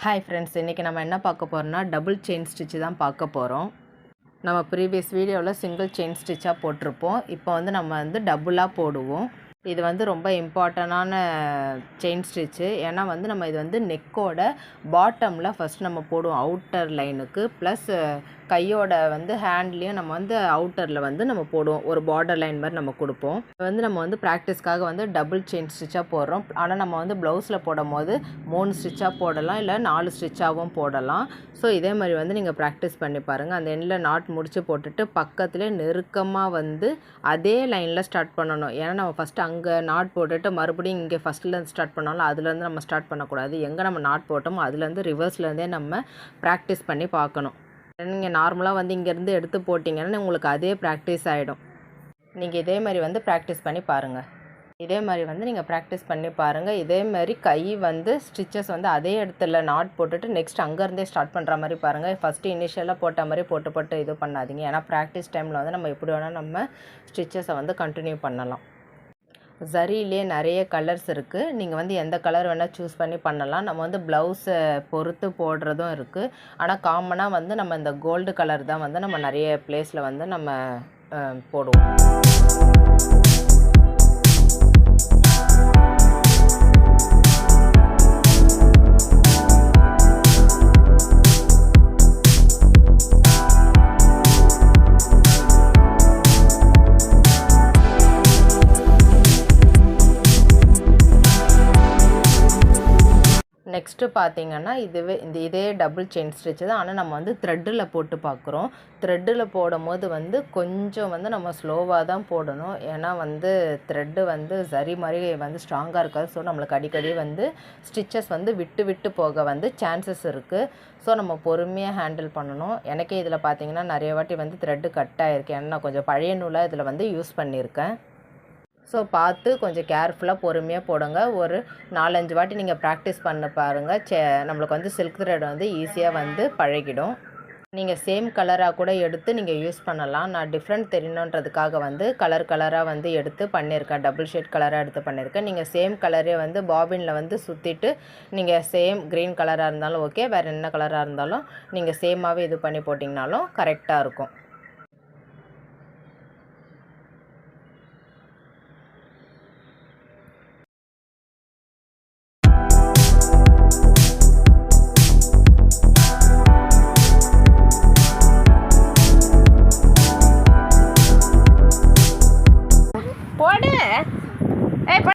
Hi friends, இன்றைக்கி நம்ம என்ன பார்க்க போகிறோம்னா டபுள் செயின் ஸ்டிச்சு தான் பார்க்க போகிறோம். நம்ம ப்ரீவியஸ் வீடியோவில் சிங்கிள் செயின் ஸ்டிச்சாக போட்டிருப்போம். இப்போ நம்ம டபுளாக போடுவோம். இது ரொம்ப இம்பார்ட்டண்டான செயின் ஸ்டிச்சு. ஏன்னா நம்ம இது நெக்கோட பாட்டமில் ஃபஸ்ட் நம்ம போடுவோம் அவுட்டர் லைனுக்கு. ப்ளஸ் கையோட ஹேண்ட்லேயும் நம்ம அவுட்டரில் நம்ம போடுவோம். ஒரு பார்டர் லைன் மாதிரி நம்ம கொடுப்போம். நம்ம ப்ராக்டிஸ்க்காக டபுள் செயின் ஸ்டிச்சாக போடுறோம். ஆனால் நம்ம ப்ளவுஸில் போடும் போது 3 ஸ்டிச்சாக போடலாம், இல்லை 4 ஸ்டிச்சாகவும் போடலாம். ஸோ இதே மாதிரி நீங்கள் ப்ராக்டிஸ் பண்ணி பாருங்கள். அந்த எண்டில் நாட் முடித்து போட்டுட்டு பக்கத்துலேயே நெருக்கமாக அதே லைனில் ஸ்டார்ட் பண்ணணும். ஏன்னா நம்ம ஃபஸ்ட்டு அங்கே நாட் போட்டுட்டு மறுபடியும் இங்கே ஃபஸ்ட்லேருந்து ஸ்டார்ட் பண்ணாலும் அதுலேருந்து நம்ம ஸ்டார்ட் பண்ணக்கூடாது. எங்கே நம்ம நாட் போட்டோமோ அதுலேருந்து ரிவர்ஸ்லேருந்தே நம்ம ப்ராக்டிஸ் பண்ணி பார்க்கணும். நீங்கள் நார்மலாக இங்கேருந்து எடுத்து போட்டிங்கன்னா உங்களுக்கு அதே ப்ராக்டிஸ் ஆகிடும். நீங்கள் இதே மாதிரி ப்ராக்டிஸ் பண்ணி பாருங்கள். இதே மாதிரி நீங்கள் ப்ராக்டிஸ் பண்ணி பாருங்கள். இதே மாதிரி கை ஸ்டிச்சஸ் அதே இடத்துல நாட் போட்டுட்டு நெக்ஸ்ட் அங்கேருந்தே ஸ்டார்ட் பண்ணுற மாதிரி பாருங்கள். ஃபஸ்ட்டு இனிஷியலாக போட்ட மாதிரி போட்டு இது பண்ணாதீங்க. ஏன்னா ப்ராக்டிஸ் டைமில் நம்ம எப்படி வேணால் நம்ம ஸ்டிச்சஸை கண்டினியூ பண்ணலாம். ஜரியிலே நிறைய கலர்ஸ் இருக்குது. நீங்கள் எந்த கலர் வேணால் சூஸ் பண்ணி பண்ணலாம். நம்ம ப்ளவுஸை பொறுத்து போடுறதும் இருக்குது. ஆனால் காமனாக நம்ம இந்த கோல்டு கலர் தான் நம்ம நிறைய பிளேஸில் நம்ம போடுவோம். நெக்ஸ்ட்டு பார்த்தீங்கன்னா இதே டபுள் செயின் ஸ்டிச்சு தான். ஆனால் நம்ம த்ரெட்டில் போட்டு பார்க்குறோம். த்ரெட்டில் போடும் போது கொஞ்சம் நம்ம ஸ்லோவாக தான் போடணும். ஏன்னா த்ரெட்டு சரி மாதிரி ஸ்ட்ராங்காக இருக்காது. ஸோ நம்மளுக்கு அடிக்கடி ஸ்டிச்சஸ் விட்டு விட்டு போக சான்சஸ் இருக்குது. ஸோ நம்ம பொறுமையாக ஹேண்டில் பண்ணணும். எனக்கே இதில் பார்த்தீங்கன்னா நிறைய வாட்டி த்ரெட்டு கட் ஆகிருக்கு. ஏன்னா நான் கொஞ்சம் பழைய நூலாக இதில் யூஸ் பண்ணியிருக்கேன். ஸோ பார்த்து கொஞ்சம் கேர்ஃபுல்லாக பொறுமையாக போடுங்க. ஒரு 4-5 வாட்டி நீங்கள் ப்ராக்டிஸ் பண்ண பாருங்கள். நம்மளுக்கு சில்க் த்ரெட் ஈஸியாக பழகிடும். நீங்கள் சேம் கலராக கூட எடுத்து நீங்கள் யூஸ் பண்ணலாம். நான் டிஃப்ரெண்ட் தெரியணுன்றதுக்காக கலராக எடுத்து பண்ணியிருக்கேன். டபுள் ஷேட் கலராக எடுத்து பண்ணியிருக்கேன். நீங்கள் சேம் கலரே பாபினில் சுற்றிட்டு நீங்கள் சேம் க்ரீன் கலராக இருந்தாலும் ஓகே, வேறு என்ன கலராக இருந்தாலும் நீங்கள் சேமாகவே இது பண்ணி போட்டிங்கனாலும் கரெக்டாக இருக்கும்.